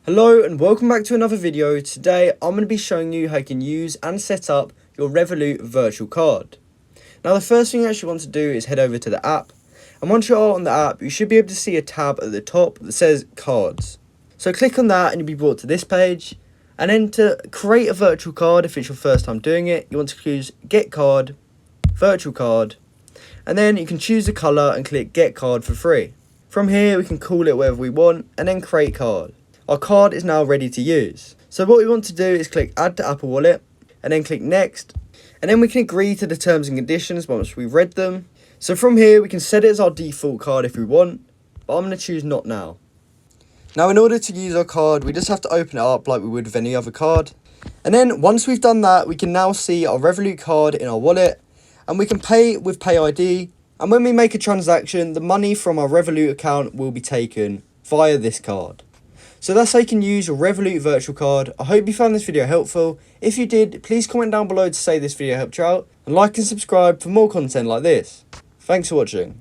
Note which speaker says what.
Speaker 1: Hello and welcome back to another video. Today I'm going to be showing you how you can use and set up your Revolut virtual card. Now the first thing you actually want to do is head over to the app, and once you're on the app you should be able to see a tab at the top that says cards. So click on that and you'll be brought to this page, and then to create a virtual card, if it's your first time doing it, you want to choose get card, virtual card, and then you can choose the colour and click get card for free. From here we can call it whatever we want and then create card. Our card is now ready to use. So what we want to do is click add to Apple Wallet and then click next, and then we can agree to the terms and conditions once we've read them. So from here we can set it as our default card if we want, but I'm going to choose not now. Now in order to use our card we just have to open it up like we would with any other card, and then once we've done that we can now see our Revolut card in our wallet, and we can pay with Pay ID, and when we make a transaction the money from our Revolut account will be taken via this card. So that's how you can use your Revolut virtual card. I hope you found this video helpful. If you did, please comment down below to say this video helped you out, and like and subscribe for more content like this. Thanks for watching.